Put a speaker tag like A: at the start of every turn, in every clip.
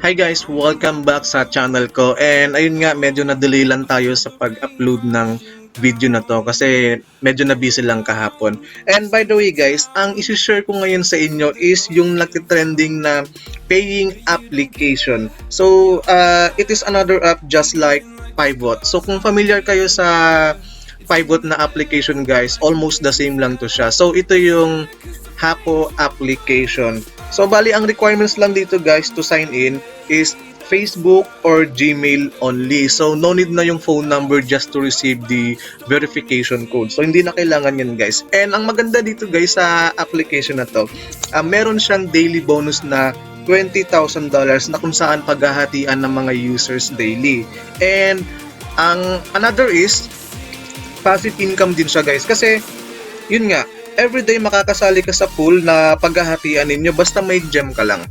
A: Hi guys, welcome back sa channel ko. And ayun nga, medyo na-delay lang tayo sa pag-upload ng video na to kasi medyo na-busy lang kahapon. And by the way guys, ang isi-share ko ngayon sa inyo is yung nagtitrending na paying application. So, it is another app just like Pivot. So, kung familiar kayo sa Pivot na application guys, almost the same lang to siya. So, ito yung Hapo application. So, bali, ang requirements lang dito guys to sign in is Facebook or Gmail only. So, no need na yung phone number just to receive the verification code. So, hindi na kailangan yan guys. And ang maganda dito guys sa application na to, meron siyang daily bonus na $20,000 na kung saan paghahatian ng mga users daily. And ang another is passive income din siya guys. Kasi, yun nga, everyday makakasali ka sa pool na paghahatian ninyo basta may gem ka lang.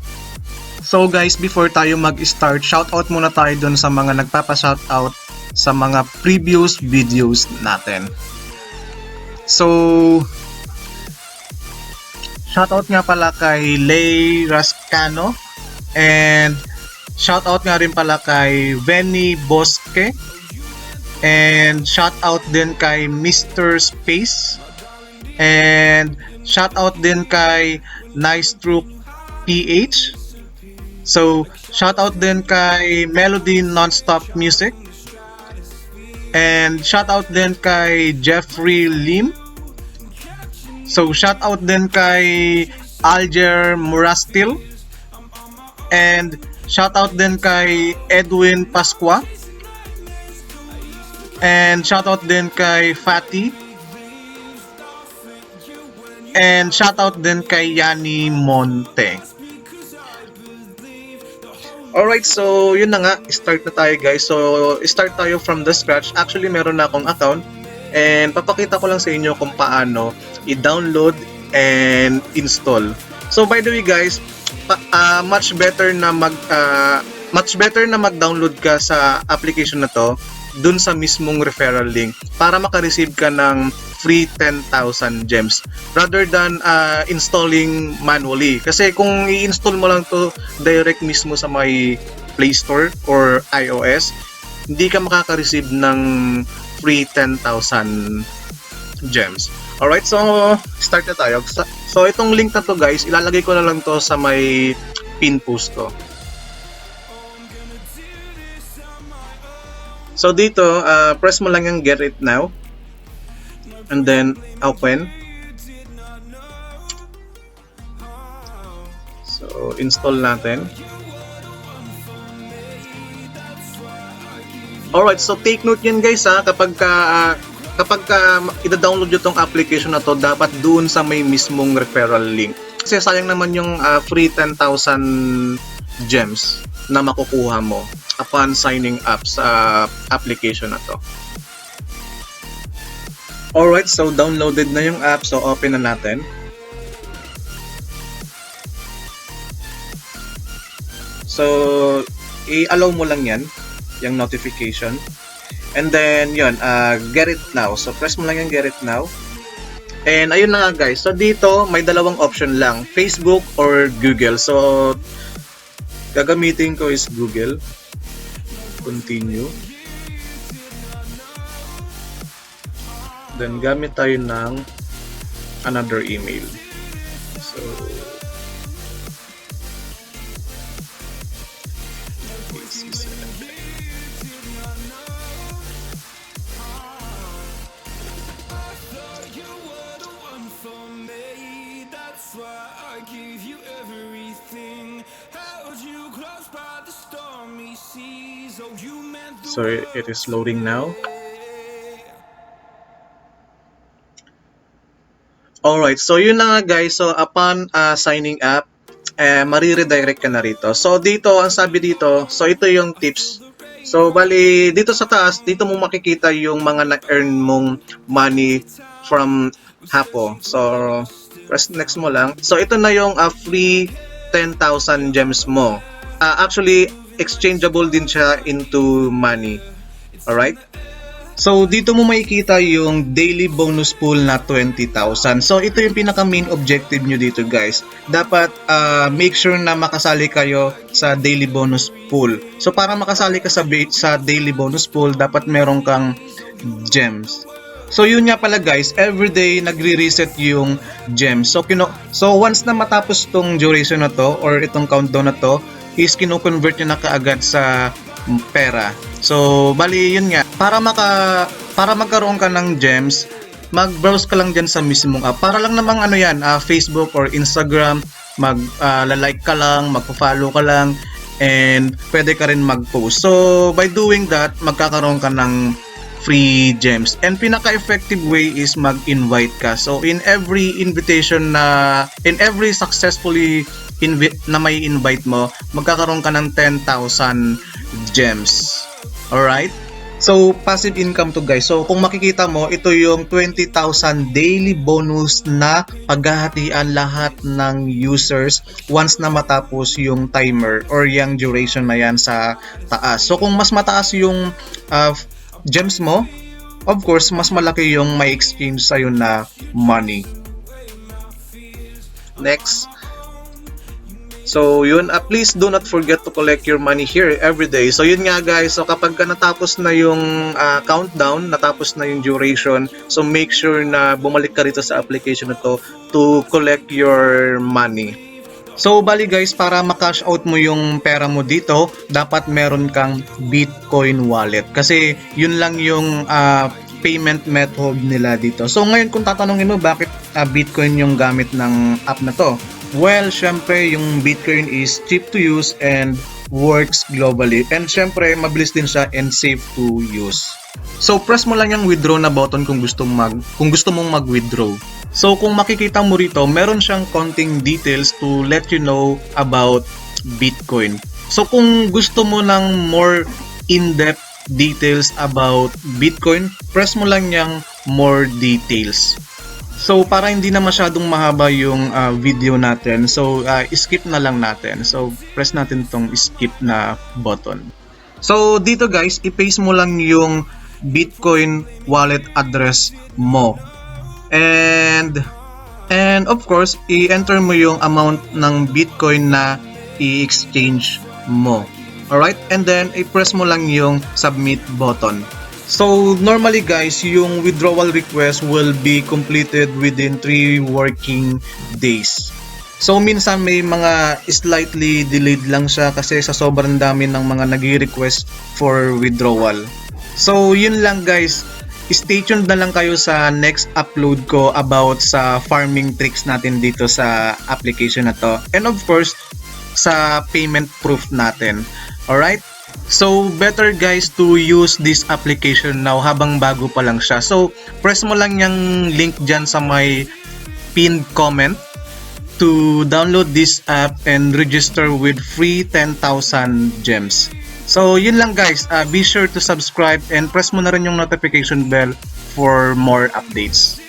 A: So guys, before tayo mag-start, shoutout muna tayo dun sa mga nagpapa-shoutout sa mga previous videos natin. So, shoutout nga pala kay Lay Rascano and shoutout nga rin pala kay Venny Bosque and shoutout din kay Mr. Space. And shout out din kay Nice Troop PH. So shout out din kay Melody Nonstop Music. And shout out din kay Jeffrey Lim. So shout out din kay Alger Murastil. And shout out din kay Edwin Pasqua. And shout out din kay Fatty. And shoutout din kay Yani Monte. Alright, so yun na nga, start na tayo guys. So start tayo from the scratch. Actually meron na akong account and papakita ko lang sa inyo kung paano i-download and install. So by the way guys, much better na mag-download ka sa application na to dun sa mismong referral link para maka-receive ka ng free 10,000 gems rather than installing manually. Kasi kung i-install mo lang to direct mismo sa may Play Store or iOS, hindi ka makaka-receive ng free 10,000 gems. Alright, so start na tayo. So itong link na to guys, ilalagay ko na lang to sa may pin post ko. So dito, press mo lang yung get it now. And then open. So install natin. Alright, so take note yan guys kapag i-download nyo tong application na to, dapat doon sa may mismong referral link. Kasi sayang naman yung free 10,000 gems na makukuha mo upon signing up sa application na to. Alright, so downloaded na yung app, so open na natin. So, i-allow mo lang yan, yung notification. And then, yun, get it now. So, press mo lang yung get it now. And ayun na nga guys, so dito may dalawang option lang, Facebook or Google. So, gagamitin ko is Google. Continue. Then gamit tayo ng another email. So it is loading now. Alright, so yun na nga guys. So upon signing up, mariredirect ka na rito. So dito, ang sabi dito, so ito yung tips. So bali, dito sa taas, dito mo makikita yung mga na-earn mong money from Hapo. So press next mo lang. So ito na yung free 10,000 gems mo. Actually, exchangeable din siya into money. Alright? So, dito mo makikita yung daily bonus pool na 20,000. So, ito yung pinaka main objective nyo dito guys. Dapat make sure na makasali kayo sa daily bonus pool. So, para makasali ka sa daily bonus pool, dapat meron kang gems. So, yun nga pala guys, everyday nagre-reset yung gems. So, once na matapos tong duration na to or itong countdown na to, is kino-convert nyo na kaagad sa pera. So, bali yun nga, para magkaroon ka ng gems, mag-browse ka lang dyan sa mismong app. Para lang namang ano yan, Facebook or Instagram, like ka lang, magpo-follow ka lang, and pwede ka rin mag-post. So, by doing that, magkakaroon ka ng free gems. And pinaka-effective way is mag-invite ka. So, in every successfully na may invite mo, magkakaroon ka ng 10,000 gems. Alright? So, passive income to guys. So, kung makikita mo, ito yung 20,000 daily bonus na paghahatian lahat ng users once na matapos yung timer or yung duration na yan sa taas. So, kung mas mataas yung gems mo, of course, mas malaki yung may exchange sa'yo na money. Next. So yun, please do not forget to collect your money here every day. So yun nga guys, so kapag natapos na yung countdown, natapos na yung duration, so make sure na bumalik ka rito sa application na to collect your money. So bali guys, para ma-cash out mo yung pera mo dito, dapat meron kang Bitcoin wallet. Kasi yun lang yung payment method nila dito. So ngayon kung tatanungin mo bakit Bitcoin yung gamit ng app na to, well, syempre yung Bitcoin is cheap to use and works globally. And syempre mabilis din siya and safe to use. So press mo lang yung withdraw na button kung gusto mong mag-withdraw. So kung makikita mo rito, meron siyang konting details to let you know about Bitcoin. So kung gusto mo ng more in-depth details about Bitcoin, press mo lang yung more details. So para hindi na masyadong mahaba yung video natin, so skip na lang natin. So press natin tong skip na button. So dito guys, i-paste mo lang yung Bitcoin wallet address mo. And of course, i-enter mo yung amount ng Bitcoin na i-exchange mo. Alright? And then i-press mo lang yung submit button. So normally guys, yung withdrawal request will be completed within 3 working days. So minsan may mga slightly delayed lang siya kasi sa sobrang dami ng mga nag-request for withdrawal. So yun lang guys, stay tuned na lang kayo sa next upload ko about sa farming tricks natin dito sa application na to. And of course, sa payment proof natin. Alright? So, better guys to use this application now habang bago pa lang siya. So, press mo lang yung link dyan sa may pinned comment to download this app and register with free 10,000 gems. So, yun lang guys. Be sure to subscribe and press mo na rin yung notification bell for more updates.